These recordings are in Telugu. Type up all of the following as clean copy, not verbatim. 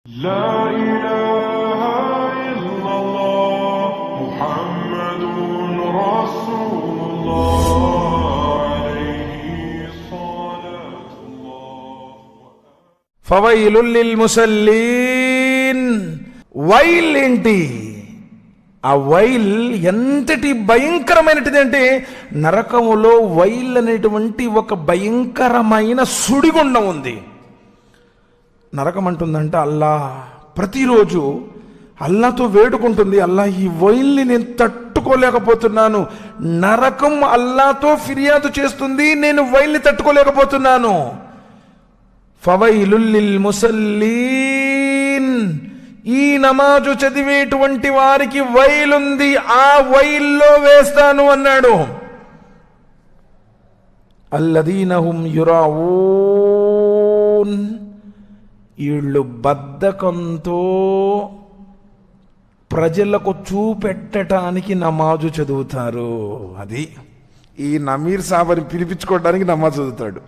لا إله إلا الله محمد رسول الله عليه صلاة الله. فويل للمصلين. వైల్ ఏంటి? ఆ వైల్ ఎంతటి భయంకరమైనది అంటే నరకములో వైల్ అనేటువంటి ఒక భయంకరమైన సుడిగుండం ఉంది. నరకం అంటుందంటే అల్లా ప్రతిరోజు అల్లాతో వేడుకుంటుంది, అల్లా ఈ వైల్ని నేను తట్టుకోలేకపోతున్నాను. నరకం అల్లాతో ఫిర్యాదు చేస్తుంది, నేను వైల్ని తట్టుకోలేకపోతున్నాను. ఫవైలుల్ లిల్ ముసల్లీన్. ఈ నమాజు చదివేటువంటి వారికి వైలుంది, ఆ వైల్లో వేస్తాను అన్నాడు. అల్లదీన హుం యురాఊన్. వీళ్ళు బద్ధకంతో ప్రజలకు చూపెట్టడానికి నమాజు చదువుతారు. అది ఈ నమీర్ సాబని పిలిపించుకోవడానికి నమాజు చదువుతాడు.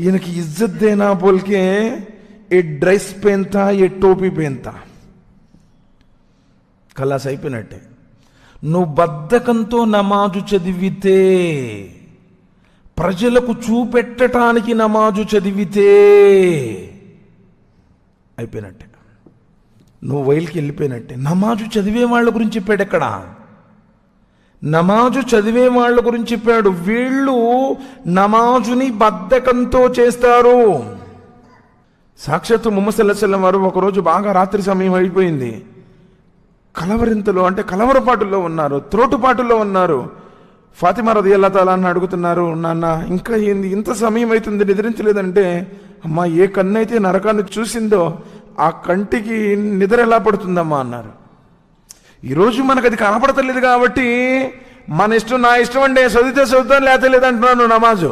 ఈయనకి ఇజ్జత్ దేనా బోల్కే ఏ డ్రెస్ పెంతా ఏ టోపీ పెంతా కలాస్ అయిపోయినట్టే. నువ్వు బద్ధకంతో నమాజు చదివితే, ప్రజలకు చూపెట్టడానికి నమాజు చదివితే అయిపోయినట్టే, నువ్వు వైల్కి వెళ్ళిపోయినట్టే. నమాజు చదివే వాళ్ళ గురించి చెప్పాడు ఎక్కడ? నమాజు చదివే వాళ్ళ గురించి చెప్పాడు. వీళ్ళు నమాజుని బద్ధకంతో చేస్తారు. సాక్షాత్తు ముహమ్మద్ సల్లల్లాహు అలైహి వసల్లం వారు ఒకరోజు బాగా రాత్రి సమయం అయిపోయింది, కలవరింతలో అంటే కలవరపాటుల్లో ఉన్నారు, త్రోటుపాటుల్లో ఉన్నారు. ఫాతిమా రదియల్లాహు తఆలా అన్హా అడుగుతున్నారు, నాన్న ఇంకా ఏంది ఇంత సమయం అవుతుంది నిద్రించలేదంటే, అమ్మా ఏ కన్నైతే నరకాన్ని చూసిందో ఆ కంటికి నిద్ర ఎలా పడుతుందమ్మా అన్నారు. ఈరోజు మనకు అది కనపడతలేదు కాబట్టి మన ఇష్టం నా ఇష్టం అంటే చదివితే చదువుతాను లేకపోతే లేదంటున్నాను. నమాజు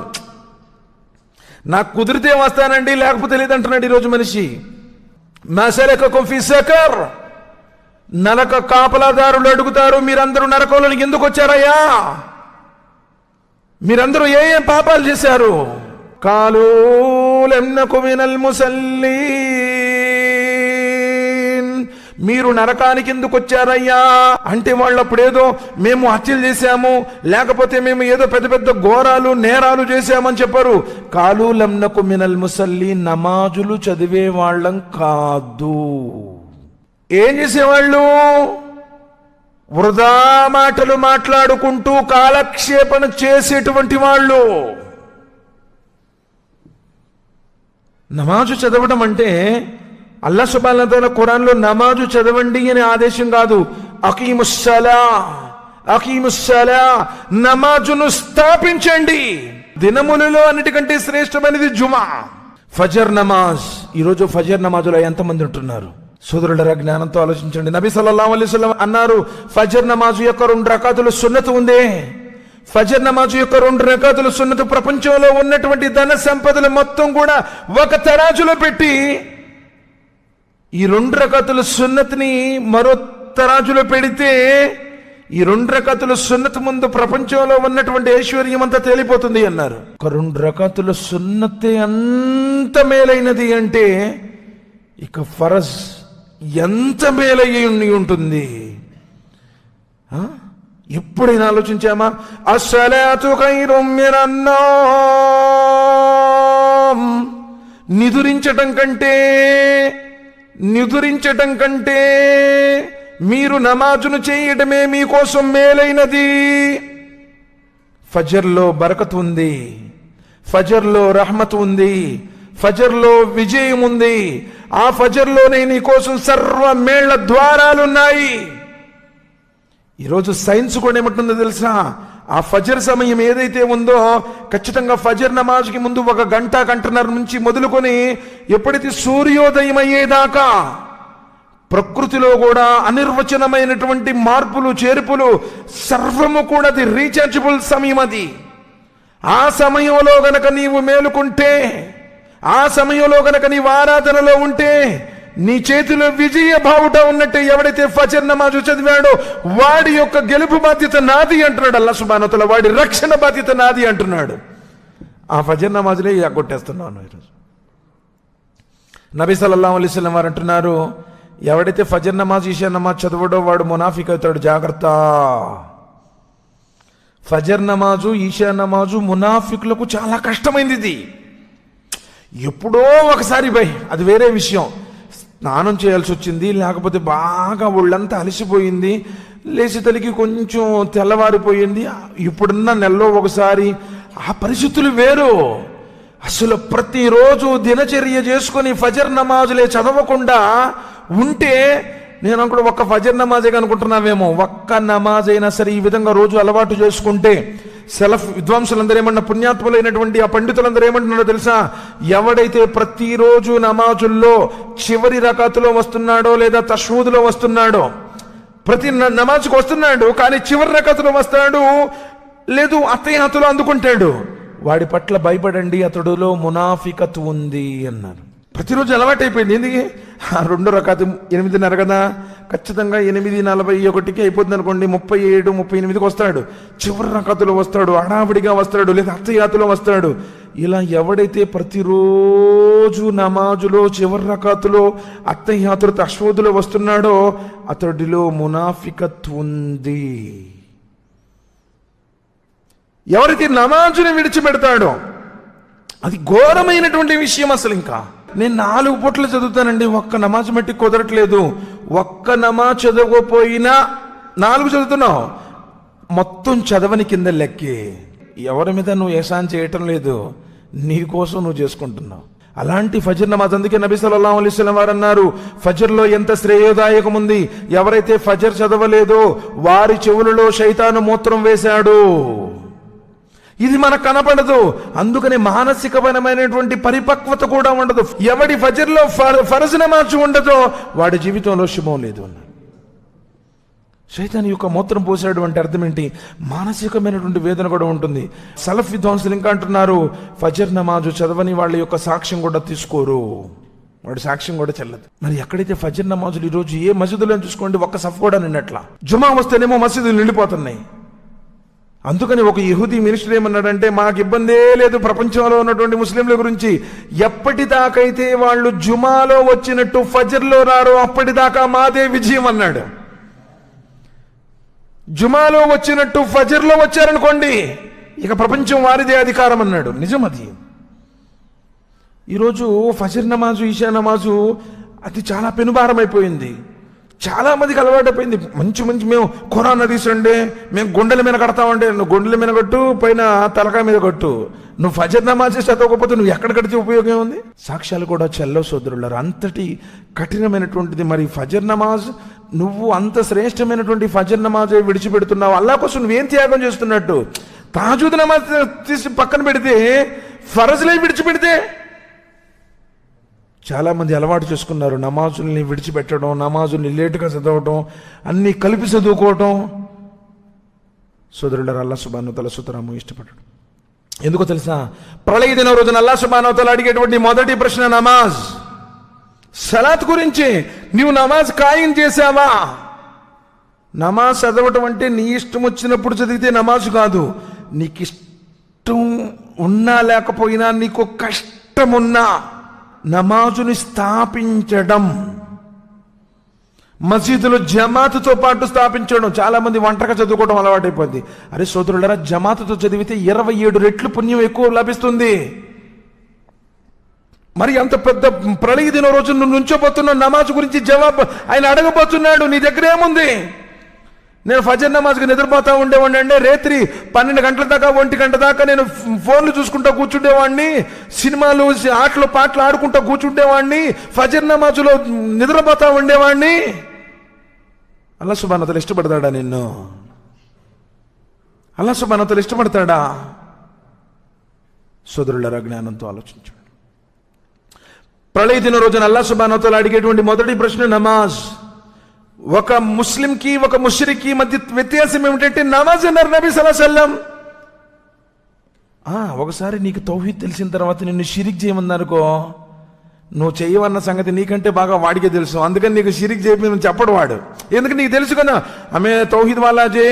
నాకు కుదిరితే వస్తానండి లేకపోతే లేదంటున్నాడు ఈరోజు మనిషి. మా సలకకుం ఫీ సకర్. నరక కాపలాదారులు అడుగుతారు, మీరందరూ నరకంలోనికి ఎందుకు వచ్చారయ్యా? మీరందరూ ఏ పాపాలు చేశారు? కాలూ లమ్ నకు మినల్ ముసల్లీన్. మీరు నరకానికి ఎందుకు వచ్చారయ్యా అంటే వాళ్ళు అప్పుడేదో మేము హత్యలు చేశాము, లేకపోతే మేము ఏదో పెద్ద పెద్ద ఘోరాలు నేరాలు చేశామని చెప్పారు. కాలూ లమ్ నకు మినల్ ముసల్లీన్. నమాజులు చదివే వాళ్ళం కాదు. ఏం చేసేవాళ్ళు? వృధా మాటలు మాట్లాడుకుంటూ కాలక్షేపణ చేసేటువంటి వాళ్ళు. నమాజు చదవడం అంటే అల్లాహ్ సుబ్హానహు వ తఆలా ఖురాన్లో నమాజు చదవండి అని ఆదేశం కాదు. అకీముస్సలా, అకీముస్సలా, నమాజును స్థాపించండి. దినములలో అన్నిటికంటే శ్రేష్టమైనది జుమా, ఫజర్ నమాజ్. ఈరోజు ఫజర్ నమాజులో ఎంతమంది ఉంటున్నారు? సోదరులరా, జ్ఞానంతో ఆలోచించండి. నబీ సల్లల్లాహు అలైహి వసల్లం అన్నారు, ఫజర్ నమాజు యొక్క 2 రకాతులు సున్నతు ఉంది. ఫజర్ నమాజు యొక్క 2 రకాతులు సున్నతు. ప్రపంచంలో ఉన్నటువంటి ధన సంపదలు మొత్తం కూడా ఒక తరాజులో పెట్టి ఈ 2 రకాతుల సున్నతిని మరో తరాజులో పెడితే ఈ 2 రకాతుల సున్నతు ముందు ప్రపంచంలో ఉన్నటువంటి ఐశ్వర్యం అంతా తేలిపోతుంది అన్నారు. ఒక 2 రకాతుల సున్నతే అంత మేలైనది అంటే ఇక ఫరజ్ ఎంత మేలయ్యి ఉంటుంది. ఎప్పుడైనా ఆలోచించామా? అస్సలాతు ఖైరుం మినన్నౌమ్. నిదురించటం కంటే మీరు నమాజును చేయడమే మీకోసం మేలైనది. ఫజర్లో బరకత్ ఉంది, ఫజర్లో రహ్మత్ ఉంది, ఫజర్లో విజయం ఉంది. ఆ ఫజర్లోనే నీ కోసం సర్వ మేళ్ల ద్వారాలున్నాయి. ఈరోజు సైన్స్ కూడా ఏమంటుందో తెలుసా? ఆ ఫజర్ సమయం ఏదైతే ఉందో ఖచ్చితంగా ఫజర్ నమాజ్కి ముందు 1 గంట, గంటన్నర నుంచి మొదలుకొని ఎప్పుడైతే సూర్యోదయం అయ్యేదాకా ప్రకృతిలో కూడా అనిర్వచనమైనటువంటి మార్పులు చేర్పులు సర్వము కూడా అది రీఛార్జబుల్ సమయం. అది ఆ సమయంలో గనక నీవు మేలుకుంటే, ఆ సమయంలో గనక నీవు ఆరాధనలో ఉంటే నీ చేతిలో విజయ బావుట ఉన్నట్టే. ఎవడైతే ఫజర్ నమాజు చదివాడో వాడి యొక్క గెలుపు బాధ్యత నాది అంటున్నాడు అల్లాహ్ సుబ్హానహు వ తఆలా. వాడి రక్షణ బాధ్యత నాది అంటున్నాడు. ఆ ఫజర్ నమాజులే కొట్టేస్తున్నాను ఈరోజు. నబీ సల్లల్లాహు అలైహి వసల్లం వారు అంటున్నారు, ఎవడైతే ఫజర్ నమాజ్ ఈషా నమాజ్ చదవడో వాడు మునాఫిక్ అవుతాడు, జాగ్రత్త. ఫజర్ నమాజు ఈషా నమాజు మునాఫికులకు చాలా కష్టమైంది. ఇది ఎప్పుడో ఒకసారి అది వేరే విషయం. స్నానం చేయాల్సి వచ్చింది, లేకపోతే బాగా ఒళ్ళంతా అలసిపోయింది, లేచి తలికి కొంచెం తెల్లవారిపోయింది, ఇప్పుడున్న నెలలో ఒకసారి, ఆ పరిస్థితులు వేరు. అసలు ప్రతిరోజు దినచర్య చేసుకొని ఫజర్ నమాజులే చదవకుండా ఉంటే, నేను అనుకుంటే ఒక్క ఫజర్ నమాజే అనుకుంటున్నావేమో, ఒక్క నమాజ్ అయినా సరే ఈ విధంగా రోజు అలవాటు చేసుకుంటే, సెలఫ్ విద్వాంసులందరూ ఏమన్నా, పుణ్యాత్ములైనటువంటి ఆ పండితులందరూ ఏమంటున్నారో తెలుసా, ఎవడైతే ప్రతిరోజు నమాజుల్లో చివరి రకాతులో వస్తున్నాడో లేదా తష్హూదులో వస్తున్నాడో, ప్రతి నమాజ్కి వస్తున్నాడు కానీ చివరి రకాతులో వస్తాడు, లేదు అత్తయాతులో అందుకుంటాడు, వాడి పట్ల భయపడండి, అతడులో మునాఫికత్ ఉంది అన్నారు. ప్రతిరోజు అలవాటైపోయింది. ఎందుకు? 2 రకాతు 8:30 కదా, ఖచ్చితంగా 8:41కి అయిపోతుంది అనుకోండి, 37, 38కి వస్తాడు, చివరి రకాతులో వస్తాడు, హడావిడిగా వస్తాడు, లేదా అత్తయాతులో వస్తాడు. ఇలా ఎవడైతే ప్రతిరోజు నమాజులో చివరి రకాతులో అత్తయాతులు తష్హూదులో వస్తున్నాడో అతడిలో మునాఫికత్ ఉంది. ఎవరైతే నమాజుని విడిచిపెడతాడో అది ఘోరమైనటువంటి విషయం. అసలు ఇంకా నేను 4 పూటలు చదువుతానండి, ఒక్క నమాజ్ మట్టి కుదరట్లేదు. ఒక్క నమాజ్ చదవకపోయినా 4 చదువుతున్నావు, మొత్తం చదవని కింద లెక్కే. ఎవరి మీద నువ్వు ఎహసాన్ చేయటం లేదు, నీ కోసం నువ్వు చేసుకుంటున్నావు. అలాంటి ఫజర్ నమాజ్, అందుకే నబీ సల్లల్లాహు అలైహి వసల్లం వారు అన్నారు, ఫజర్లో ఎంత శ్రేయోదాయకం ఉంది. ఎవరైతే ఫజర్ చదవలేదో వారి చెవులలో శైతాను మూత్రం వేశాడు. ఇది మనకు కనపడదు, అందుకని మానసికపరమైనటువంటి పరిపక్వత కూడా ఉండదు. ఎవడి ఫజర్లో ఫరజ్ నమాజ్ ఉండదో వాడి జీవితంలో శుభం లేదు అన్నాడు. శైతాన్ యొక్క మూత్రం పోసాడు అంటే అర్థం ఏంటి? మానసికమైనటువంటి వేదన కూడా ఉంటుంది. సలఫ్ విద్వాంసులు ఇంకా అంటున్నారు, ఫజర్ నమాజు చదవని వాళ్ళ యొక్క సాక్ష్యం కూడా తీసుకోరు, వాడి సాక్ష్యం కూడా చెల్లదు. మరి ఎక్కడైతే ఫజర్ నమాజులు ఈరోజు ఏ మసీదులో చూసుకోండి ఒక్క సఫ్ కూడా నిన్నట్లా, జుమా వస్తేనేమో మసీదులు నిండిపోతున్నాయి. అందుకని ఒక యహూదీ మినిస్టర్ ఏమన్నాడంటే, మాకు ఇబ్బందే లేదు ప్రపంచంలో ఉన్నటువంటి ముస్లింల గురించి, ఎప్పటిదాకైతే వాళ్ళు జుమాలో వచ్చినట్టు ఫజర్లో రారో అప్పటిదాకా మాదే విజయం అన్నాడు. జుమాలో వచ్చినట్టు ఫజర్లో వచ్చారనుకోండి ఇక ప్రపంచం వారిదే అధికారం అన్నాడు. నిజం అది. ఈరోజు ఫజర్ నమాజు ఈషా నమాజు అది చాలా పెనుభారం అయిపోయింది, చాలా మందికి అలవాటైపోయింది. మంచి మేము ఖురాన్ హదీసుండే మేము గుండెల మీద కడతామంటే, నువ్వు గుండెల మీద కట్టు, పైన తలకాయ మీద కట్టు, నువ్వు ఫజర్ నమాజ్ చదవకపోతే నువ్వు ఎక్కడ కడితే ఉపయోగం ఉంది? సాక్ష్యాలు కూడా చెల్లవు సోదరులారు, అంతటి కఠినమైనటువంటిది. మరి ఫజర్ నమాజ్, నువ్వు అంత శ్రేష్టమైనటువంటి ఫజర్ నమాజ్ విడిచిపెడుతున్నావు, అల్లాహ్ కోసం నువ్వేం త్యాగం చేస్తున్నట్టు? తహజ్జుద్ నమాజ్ తీసి పక్కన పెడితే ఫరజ్లే విడిచిపెడితే, చాలామంది అలవాటు చేసుకున్నారు నమాజుల్ని విడిచిపెట్టడం, నమాజుల్ని లేటుగా చదవటం, అన్నీ కలిపి చదువుకోవటం. సోదరులారా, అల్లాహ్ సుబ్హానహు వ తఆలా సుతరాము ఇష్టపడ్డాడు. ఎందుకో తెలుసా? ప్రళయ దిన రోజున అల్లాహ్ సుబ్హానహు వ తఆలా అడిగేటువంటి మొదటి ప్రశ్న నమాజ్, సలాత్ గురించి. నీవు నమాజ్ ఖాయం చేశావా? నమాజ్ చదవటం అంటే నీ ఇష్టం వచ్చినప్పుడు చదివితే నమాజ్ కాదు, నీకు ఇష్టం ఉన్నా లేకపోయినా, నీకు కష్టమున్నా నమాజుని స్థాపించడం, మసీదులో జమాతుతో పాటు స్థాపించడం. చాలా మంది ఒంటరిగా చదువుకోవడం అలవాటైపోయింది. అరే సోదరులారా, జమాతుతో చదివితే 27 రెట్లు పుణ్యం ఎక్కువ లభిస్తుంది. మరి అంత పెద్ద ప్రళయ దిన రోజు నువ్వు నుంచోబోతున్న నమాజ్ గురించి జవాబు ఆయన అడగబోతున్నాడు. నీ దగ్గర ఏముంది? నేను ఫజర్ నమాజ్కి నిద్రపోతా ఉండేవాడిని అండి, రాత్రి 12 గంటల దాకా 1 గంట దాకా నేను ఫోన్లు చూసుకుంటా కూర్చుండేవాడిని, సినిమాలు ఆటలు పాటలు ఆడుకుంటా కూర్చుండేవాడిని, ఫజర్ నమాజులో నిద్రపోతా ఉండేవాడిని. అల్లాహ్ సుబ్హానహు వ తఆలా ఇష్టపడతాడా నిన్ను? అల్లాహ్ సుబ్హానహు వ తఆలా ఇష్టపడతాడా? సోదరులారా, జ్ఞానంతో ఆలోచించండి. ప్రళయ దిన రోజున అల్లాహ్ సుబ్హానహు వ తఆలా అడిగేటువంటి మొదటి ప్రశ్న నమాజ్. ఒక ముస్లింకి ఒక ముష్రిక్కి మధ్య వ్యత్యాసం ఏమిటంటే నమాజ్ అన్నారు నబీ సల్లల్లాహు అలైహి వసల్లం. ఒకసారి నీకు తౌహీద్ తెలిసిన తర్వాత నిన్ను షిరిక్ చేయమన్నారుకో, నువ్వు చేయవన్న సంగతి నీకంటే బాగా వాడికే తెలుసు. అందుకని నీకు షిరిక్ చేయమని చెప్పడు వాడు, ఎందుకంటే నీకు తెలుసు కదా ఆమె తౌహీద్ వాలా జే,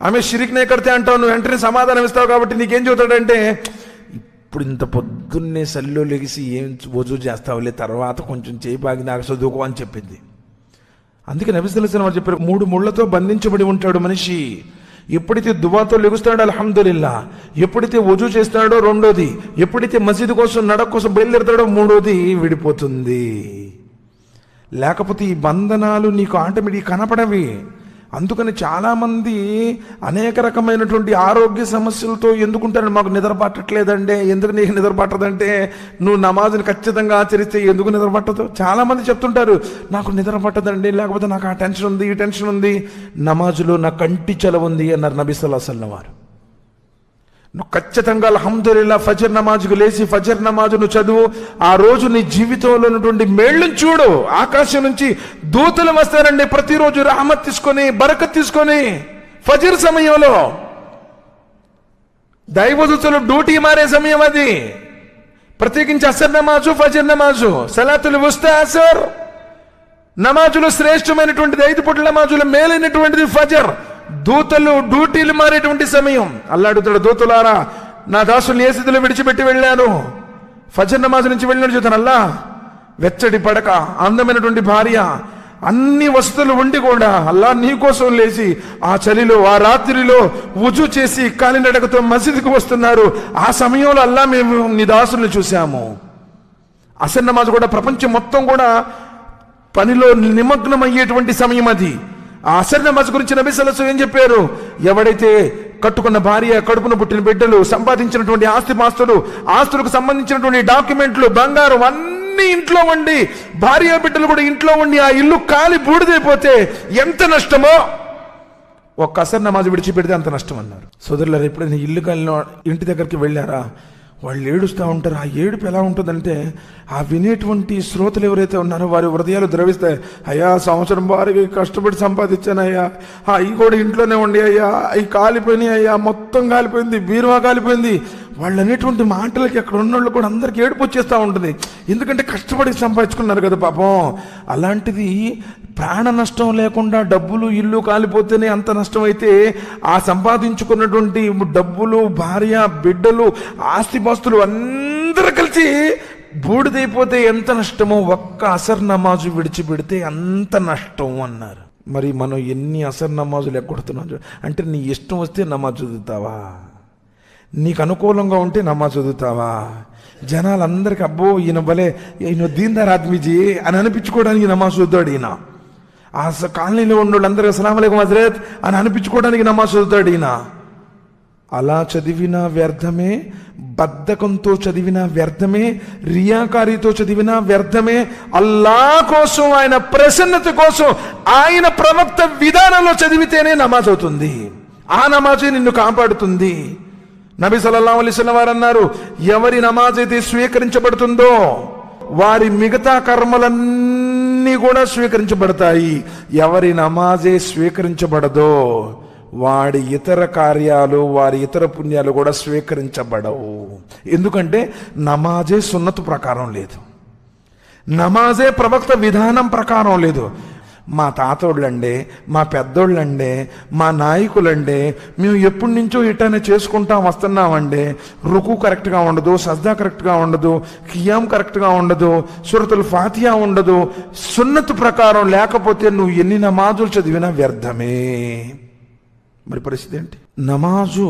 ఆమె షిరిక్ నే కడితే అంటావు, నువ్వు వెంటనే సమాధానం ఇస్తావు. కాబట్టి నీకేం చెబుతాడంటే, ఇప్పుడు ఇంత పొద్దున్నే సల్లో లెగిసి ఏం వజూ చేస్తావులే, తర్వాత కొంచెం చేయి బాగి నాకు చదువుకో అని చెప్పింది. అందుకే నబీ సల్లల్లాహు అలైహి వసల్లం చెప్పారు, 3 ముళ్ళతో బంధించబడి ఉంటాడు మనిషి. ఎప్పుడైతే దువాతో లెగుస్తాడో అల్హమ్దులిల్లా, ఎప్పుడైతే వజూ చేస్తాడో రెండోది, ఎప్పుడైతే మసీదు కోసం నడక కోసం బయలుదేరతాడో మూడోది విడిపోతుంది. లేకపోతే ఈ బంధనాలు నీకు ఆటోమేటిక్ కనపడవి. అందుకని చాలామంది అనేక రకమైనటువంటి ఆరోగ్య సమస్యలతో ఎందుకుంటారు, మాకు నిద్ర పట్టట్లేదంటే. ఎందుకు నీకు నిద్ర పట్టదంటే నువ్వు నమాజుని ఖచ్చితంగా ఆచరిస్తే ఎందుకు నిద్ర పట్టదు? చాలామంది చెప్తుంటారు, నాకు నిద్ర పట్టదండి, లేకపోతే నాకు ఆ టెన్షన్ ఉంది, ఈ టెన్షన్ ఉంది. నమాజులో నా కంటి చలవ ఉంది అన్నారు నబీ సల్లల్లాహు అలైహి వసల్లం వారు. నువ్వు ఖచ్చితంగా అల్హమ్దులిల్లా ఫజర్ నమాజ్కు లేచి ఫజర్ నమాజును చదువు. ఆ రోజు నీ జీవితంలో ఉన్నటువంటి మేళ్ళను చూడు. ఆకాశం నుంచి దూతలు వస్తారండి ప్రతిరోజు రహమత్ తీసుకొని, బరకత్ తీసుకొని. ఫజర్ సమయంలో దైవదూతలు డ్యూటీ మారే సమయం అది. ప్రత్యేకించి అసర్ నమాజు, ఫజర్ నమాజు, సలాతుల్ ఉస్తా అసర్ నమాజులు శ్రేష్టమైనటువంటిది. 5 పూటల నమాజులు మేలైనటువంటిది ఫజర్. దూతలు డ్యూటీలు మారేటువంటి సమయం. అల్లా అడుగుతాడు, దూతలారా నా దాసుల్ని ఏ స్థితిలో విడిచిపెట్టి వెళ్ళాను? ఫజర్ నమాజ్ నుంచి వెళ్ళినట్టు చెప్తాను. అల్లా వెచ్చటి పడక, అందమైనటువంటి భార్య, అన్ని వసతులు ఉండి కూడా అల్లా నీ కోసం లేచి ఆ చలిలో ఆ రాత్రిలో వుజూ చేసి కాలినడకతో మసీదుకు వస్తున్నారు. ఆ సమయంలో అల్లా మేము నీ దాసుల్ని చూశాము. అసర్ నమాజ్ కూడా ప్రపంచం మొత్తం కూడా పనిలో నిమగ్నం అయ్యేటువంటి సమయం అది. ఆ అసర్ నమాజ్ గురించి నబీ సల్లల్లాహు అలైహి వసల్లం ఏం చెప్పారు? ఎవడైతే కట్టుకున్న భార్య, కడుపున పుట్టిన బిడ్డలు, సంపాదించినటువంటి ఆస్తిపాస్తులు, ఆస్తులకు సంబంధించినటువంటి డాక్యుమెంట్లు, బంగారం అన్ని ఇంట్లో ఉండి, భార్య బిడ్డలు కూడా ఇంట్లో ఉండి ఆ ఇల్లు కాలి బూడిదైపోతే ఎంత నష్టమో ఒక్క అసర్ నమాజ్ విడిచిపెడితే అంత నష్టం అన్నారు. సోదరులారా, ఎప్పుడైనా ఇల్లు కాలిన ఇంటి దగ్గరికి వెళ్ళారా? వాళ్ళు ఏడుస్తూ ఉంటారు. ఆ ఏడుపు ఎలా ఉంటుందంటే, ఆ వినేటువంటి శ్రోతలు ఎవరైతే ఉన్నారో వారి హృదయాలు ద్రవిస్తాయి. అయ్యా, సంవత్సరం వారికి కష్టపడి సంపాదించాను అయ్యా, అవి కూడా ఇంట్లోనే ఉండి అయ్యా, అవి కాలిపోయినాయి అయ్యా, మొత్తం కాలిపోయింది, బీరువా కాలిపోయింది. వాళ్ళు అనేటువంటి మాటలకి అక్కడ ఉన్నోళ్ళు కూడా అందరికి ఏడుపు వచ్చేస్తూ ఉంటుంది. ఎందుకంటే కష్టపడి సంపాదించుకున్నారు కదా పాపం. అలాంటిది ప్రాణ నష్టం లేకుండా డబ్బులు, ఇల్లు కాలిపోతేనే అంత నష్టం అయితే, ఆ సంపాదించుకున్నటువంటి డబ్బులు, భార్య, బిడ్డలు, ఆస్తిపాస్తులు అందరూ కలిసి బూడిదైపోతే ఎంత నష్టమో ఒక్క అసర్ నమాజు విడిచిపెడితే అంత నష్టం అన్నారు. మరి మనం ఎన్ని అసర్ నమాజులు ఎగ్గొడుతున్నాం అంటే, నీ ఇష్టం వస్తే నమాజ్ చదువుతావా? నీకు అనుకూలంగా ఉంటే నమాజ్ చదువుతావా? జనాలందరికీ అబ్బో ఈయన భలే, ఈయన దీన్దార్ ఆద్మీజీ అని అనిపించుకోవడానికి నమాజ్ చదువుతాడు ఈయన. ఆ కాలనీలో ఉన్న వాళ్ళందరూ అస్సలాము అలైకుం హజరత్ అని అనిపించుకోవడానికి నమాజ్ చదువుతాడు ఈయన. అలా చదివిన వ్యర్థమే, బద్ధకంతో చదివిన వ్యర్థమే, రియాకారితో చదివిన వ్యర్థమే. అల్లా కోసం, ఆయన ప్రసన్నత కోసం, ఆయన ప్రవక్త విధానంలో చదివితేనే నమాజ్ అవుతుంది. ఆ నమాజే నిన్ను కాపాడుతుంది. నబీ సల్లల్లాహు అలైహి వసల్లం వారు అన్నారు, ఎవరి నమాజ్ అయితే స్వీకరించబడుతుందో వారి మిగతా కర్మలన్నీ కూడా స్వీకరించబడతాయి. ఎవరి నమాజే స్వీకరించబడదో వాడి ఇతర కార్యాలు, వారి ఇతర పుణ్యాలు కూడా స్వీకరించబడవు. ఎందుకంటే నమాజే సున్నతు ప్రకారం లేదు, నమాజే ప్రవక్త విధానం ప్రకారం లేదు. మా తాతోళ్ళండే, మా పెద్దోళ్ళండే, మా నాయకులండే, మేము ఎప్పటి నుంచో ఇట్లానే చేసుకుంటా వస్తున్నామండే. రుకు కరెక్ట్గా ఉండదు, సజ్దా కరెక్ట్గా ఉండదు, ఖియాం కరెక్ట్గా ఉండదు, సూరతుల్ ఫాతిహా ఉండదు. సున్నతు ప్రకారం లేకపోతే నువ్వు ఎన్ని నమాజులు చదివినా వ్యర్థమే. మరి పరిస్థితి ఏంటి? నమాజు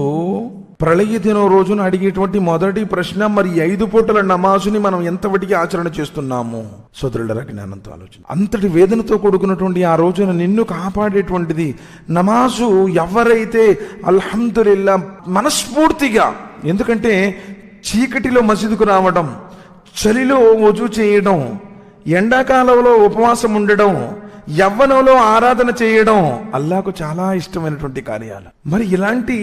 ప్రళయ దినం రోజున అడిగేటువంటి మొదటి ప్రశ్న, మరి 5 పూటల నమాజుని మనం ఎంతవటికి ఆచరణ చేస్తున్నాము? సోదరులరా, జ్ఞానంతో ఆలోచన. అంతటి వేదనతో కూడుకున్నటువంటి ఆ రోజున నిన్ను కాపాడేటువంటిది నమాజు. ఎవరైతే అల్హమ్దులిల్లా మనస్ఫూర్తిగా, ఎందుకంటే చీకటిలో మసీదుకు రావడం, చలిలో వజూ చేయడం, ఎండాకాలంలో ఉపవాసం ఉండడం, యవ్వనంలో ఆరాధన చేయడం అల్లాకు చాలా ఇష్టమైనటువంటి కార్యాలు. మరి ఇలాంటి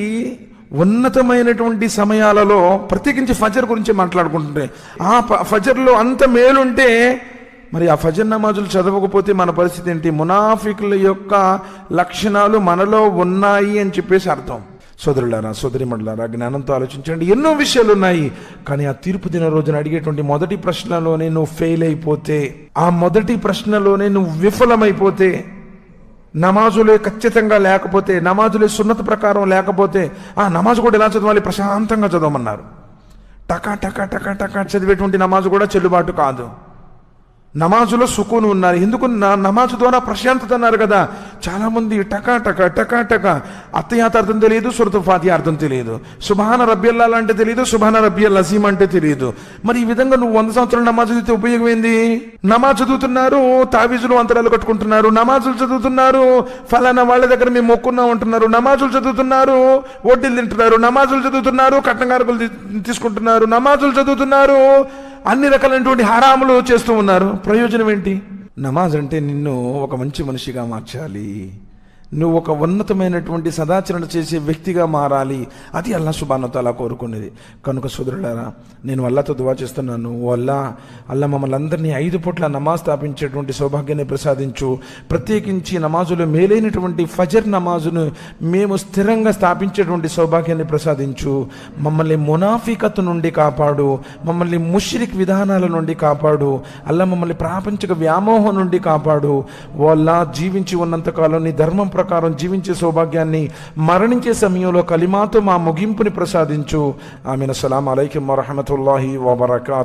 ఉన్నతమైనటువంటి సమయాలలో ప్రత్యేకించి ఫజర్ గురించి మాట్లాడుకుంటుంటే, ఆ ఫజర్లో అంత మేలుంటే మరి ఆ ఫజర్ నమాజులు చదవకపోతే మన పరిస్థితి ఏంటి? మునాఫికుల యొక్క లక్షణాలు మనలో ఉన్నాయి అని చెప్పేసి అర్థం. సోదరులారా, సోదరిమణులారా, జ్ఞానంతో ఆలోచించండి. ఎన్నో విషయాలు ఉన్నాయి, కానీ ఆ తీర్పు దిన రోజున అడిగేటువంటి మొదటి ప్రశ్నలోనే నువ్వు ఫెయిల్ అయిపోతే, ఆ మొదటి ప్రశ్నలోనే నువ్వు విఫలమైపోతే, నమాజులే ఖచ్చితంగా లేకపోతే, నమాజులే సున్నత ప్రకారం లేకపోతే, ఆ నమాజు కూడా ఎలా చదవాలి? ప్రశాంతంగా చదవమన్నారు. టకా టకా టకా టకా చదివేటువంటి నమాజు కూడా చెల్లుబాటు కాదు. నమాజులో సుకూన్ ఉన్నారు. ఎందుకు? నమాజు ద్వారా ప్రశాంతత అన్నారు కదా. చాలామంది టకా టకా టకా టకా అత్తయాత అర్థం తెలియదు, సూరతు ఫాతిహా అర్థం తెలియదు, సుబ్హాన రబ్బియల్లా అంటే తెలియదు, సుబ్హాన రబ్బియల్ అజీమ్ అంటే తెలియదు. మరి ఈ విధంగా నువ్వు 100 సంవత్సరాలు నమాజు చదివితే ఉపయోగం ఏంది? నమాజ్ చదువుతున్నారు, తావీజులు అంతరాలు కట్టుకుంటున్నారు, నమాజులు చదువుతున్నారు, ఫలానా వాళ్ళ దగ్గర మేము మొక్కున్నాం అంటున్నారు, నమాజులు చదువుతున్నారు, వడ్డీలు తింటున్నారు, నమాజులు చదువుతున్నారు, కట్నకారకులు తీసుకుంటున్నారు, నమాజులు చదువుతున్నారు, అన్ని రకాలైనటువంటి హరాములు చేస్తూ ఉన్నారు. ప్రయోజనం ఏంటి? నమాజ్ అంటే నిన్ను ఒక మంచి మనిషిగా మార్చాలి, నువ్వు ఒక ఉన్నతమైనటువంటి సదాచరణ చేసే వ్యక్తిగా మారాలి. అది అల్లాహ్ సుబ్హానహు వ తఆలా కోరుకునేది. కనుక సోదరులారా, నేను అల్లాహ్తో దువా చేస్తున్నాను, అల్లాహ్ మమ్మల్ని అందరినీ 5 పూట్ల నమాజ్ స్థాపించేటువంటి సౌభాగ్యాన్ని ప్రసాదించు. ప్రత్యేకించి నమాజులో మేలైనటువంటి ఫజర్ నమాజును మేము స్థిరంగా స్థాపించేటువంటి సౌభాగ్యాన్ని ప్రసాదించు. మమ్మల్ని మునాఫికత్ నుండి కాపాడు, మమ్మల్ని ముష్రిక్ విధానాల నుండి కాపాడు. అల్లాహ్ మమ్మల్ని ప్రాపంచిక వ్యామోహం నుండి కాపాడు. అల్లాహ్ జీవించి ఉన్నంతకాలం నీ ధర్మం ప్రకారం జీవించే సౌభాగ్యాన్ని, మరణించే సమయంలో కలిమాతో మా ముగింపుని ప్రసాదించు. ఆమీన్. అస్సలాము అలైకుం వరహ్మతుల్లాహి వబరకాతుహు.